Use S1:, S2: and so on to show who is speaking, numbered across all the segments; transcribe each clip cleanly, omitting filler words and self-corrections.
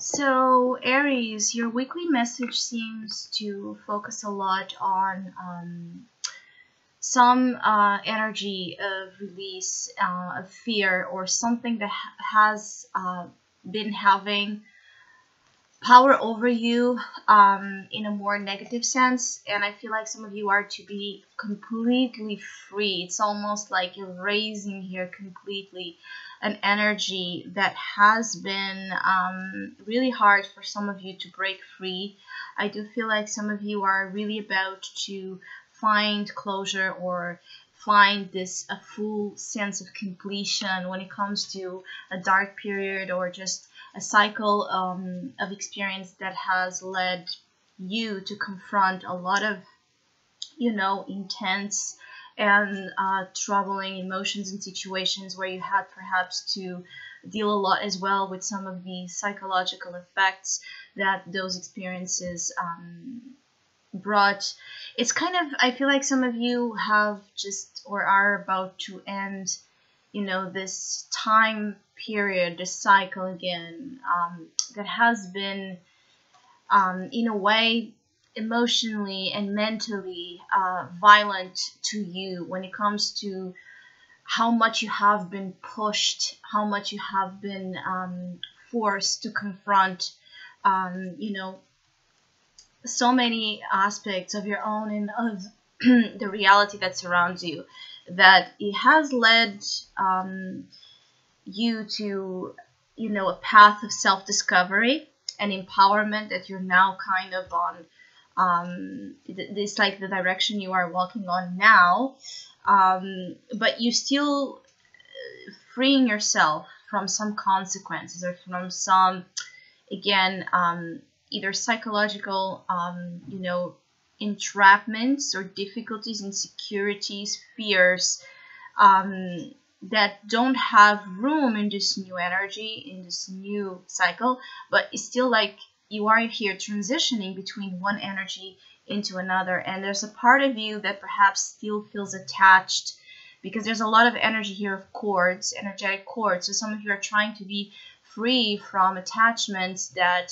S1: So, Aries, your weekly message seems to focus a lot on some energy of release, of fear, or something that has been having power over you in a more negative sense. And I feel like some of you are to be completely free. It's almost like you're raising here completely an energy that has been really hard for some of you to break free. I do feel like some of you are really about to find closure or find this a full sense of completion when it comes to a dark period or just a cycle of experience that has led you to confront a lot of, intense and troubling emotions and situations where you had perhaps to deal a lot as well with some of the psychological effects that those experiences brought. It's kind of, I feel like some of you have just or are about to end, this time period, this cycle again, that has been, in a way, emotionally and mentally violent to you when it comes to how much you have been pushed, how much you have been forced to confront, so many aspects of your own and of the reality that surrounds you, that it has led you to, a path of self-discovery and empowerment that you're now kind of on. This like the direction you are walking on now, but you still freeing yourself from some consequences or from some, again, either psychological, entrapments or difficulties, insecurities, fears that don't have room in this new energy, in this new cycle, but it's still like you are here transitioning between one energy into another. And there's a part of you that perhaps still feels attached because there's a lot of energy here of cords, energetic cords. So some of you are trying to be free from attachments that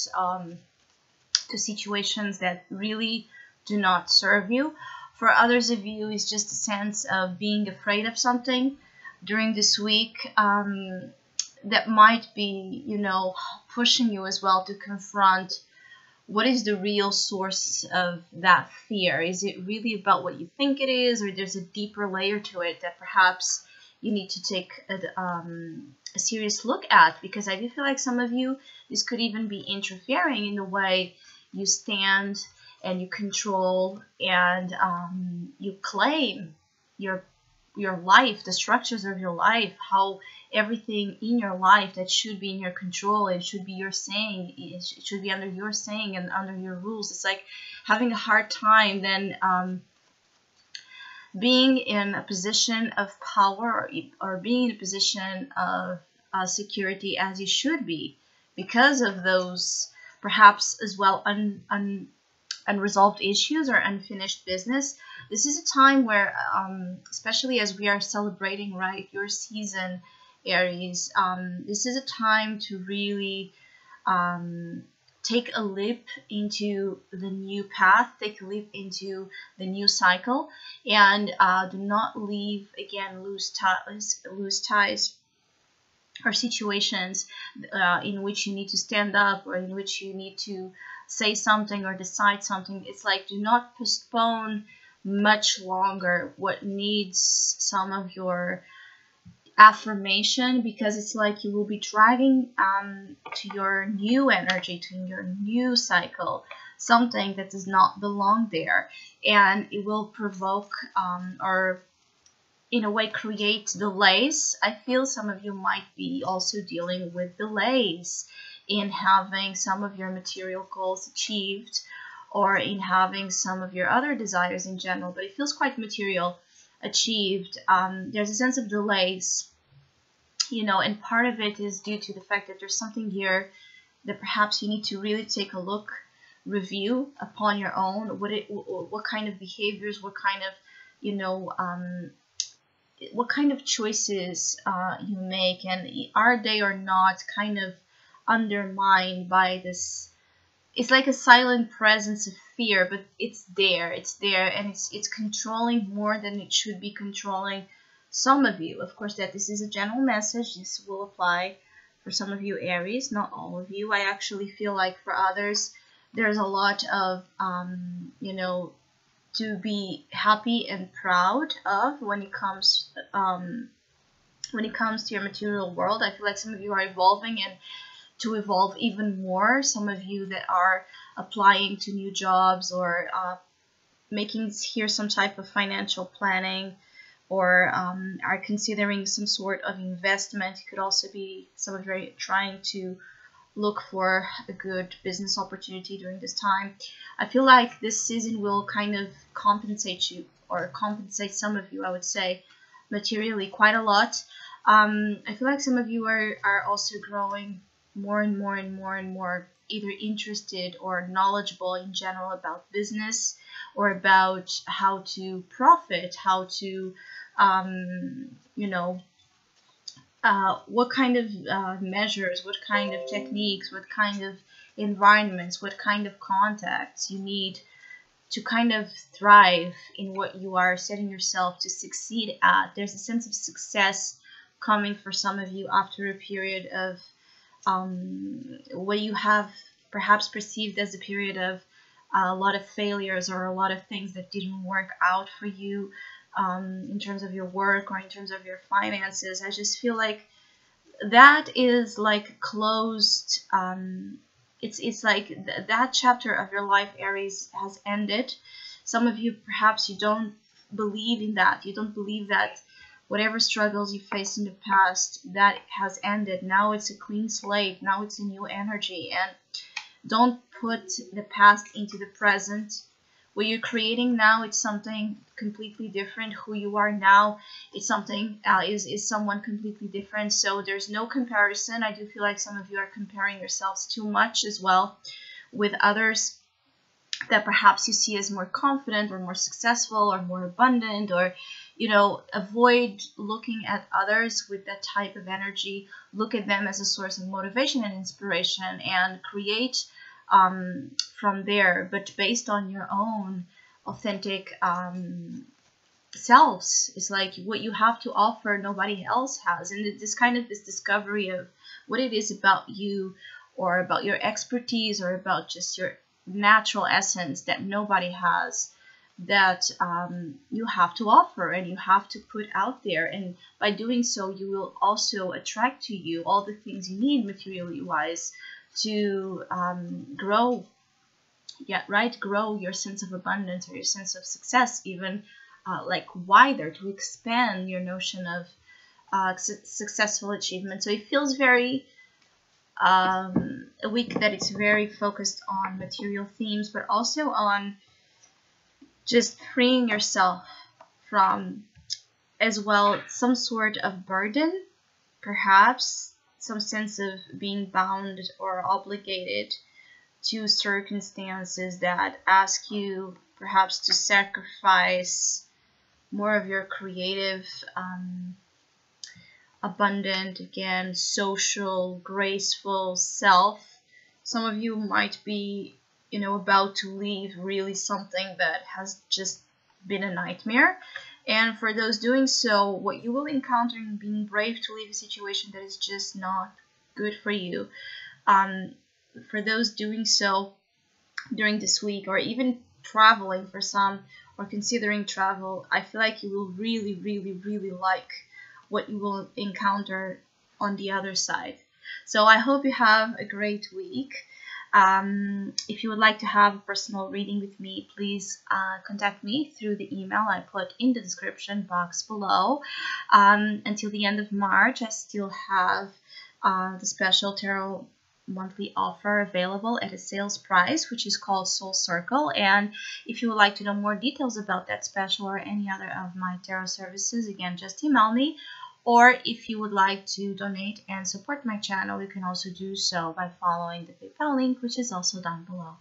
S1: to situations that really do not serve you. For others of you, it's just a sense of being afraid of something during this week that might be, pushing you as well to confront what is the real source of that fear. Is it really about what you think it is, or there's a deeper layer to it that perhaps you need to take a serious look at? Because I do feel like some of you, this could even be interfering in the way you stand and you control and you claim your life, the structures of your life, how everything in your life that should be in your control, it should be your saying, it should be under your saying and under your rules. It's like having a hard time then being in a position of power or being in a position of security as you should be because of those perhaps as well unresolved issues or unfinished business. This is a time where, especially as we are celebrating, right, your season, Aries, this is a time to really take a leap into the new path, take a leap into the new cycle, and do not lose ties or situations in which you need to stand up or in which you need to say something or decide something. It's like, do not postpone much longer what needs some of your affirmation, because it's like you will be dragging to your new energy, to your new cycle, something that does not belong there, and it will provoke or in a way create delays. I feel some of you might be also dealing with delays in having some of your material goals achieved or in having some of your other desires in general, but it feels quite material achieved. There's a sense of delays, and part of it is due to the fact that there's something here that perhaps you need to really take a look, review upon your own, what kind of behaviors, what kind of, what kind of choices you make, and are they or not kind of undermined by this. It's like a silent presence of fear, but it's there, and it's controlling more than it should be controlling some of you. Of course, that this is a general message. This will apply for some of you Aries, not all of you. I actually feel like for others, there's a lot of, to be happy and proud of when it comes to your material world. I feel like some of you are evolving and to evolve even more. Some of you that are applying to new jobs or making here some type of financial planning, or are considering some sort of investment. It could also be some of you are trying to look for a good business opportunity during this time. I feel like this season will kind of compensate you, or compensate some of you, I would say, materially quite a lot. I feel like some of you are also growing more and more and more and more either interested or knowledgeable in general about business, or about how to profit, how to, what kind of measures, what kind of techniques, what kind of environments, what kind of contacts you need to kind of thrive in what you are setting yourself to succeed at. There's a sense of success coming for some of you after a period of what you have perhaps perceived as a period of a lot of failures, or a lot of things that didn't work out for you in terms of your work or in terms of your finances. I just feel like that is like closed. It's like that chapter of your life, Aries, has ended. Some of you, perhaps you don't believe in that. You don't believe that whatever struggles you faced in the past, that has ended. Now it's a clean slate. Now it's a new energy. And don't put the past into the present. What you're creating now, it's something completely different. Who you are now, it's something is someone completely different. So there's no comparison. I do feel like some of you are comparing yourselves too much as well with others that perhaps you see as more confident or more successful or more abundant, or avoid looking at others with that type of energy. Look at them as a source of motivation and inspiration, and create from there, but based on your own authentic selves. It's like what you have to offer nobody else has, and this discovery of what it is about you, or about your expertise, or about just your natural essence that nobody has, that you have to offer and you have to put out there. And by doing so, you will also attract to you all the things you need materially wise to grow your sense of abundance, or your sense of success, even like wider, to expand your notion of successful achievement. So it feels very a week that it's very focused on material themes, but also on just freeing yourself from, as well, some sort of burden, perhaps some sense of being bound or obligated to circumstances that ask you perhaps to sacrifice more of your creative, abundant, again, social, graceful self. Some of you might be, about to leave really something that has just been a nightmare. And for those doing so, what you will encounter in being brave to leave a situation that is just not good for you, for those doing so during this week, or even traveling for some, or considering travel, I feel like you will really, really, really like what you will encounter on the other side. So I hope you have a great week. If you would like to have a personal reading with me, please contact me through the email I put in the description box below. Until the end of March, I still have the special tarot monthly offer available at a sales price, which is called Soul Circle. And if you would like to know more details about that special or any other of my tarot services, again, just email me. Or if you would like to donate and support my channel, you can also do so by following the PayPal link, which is also down below.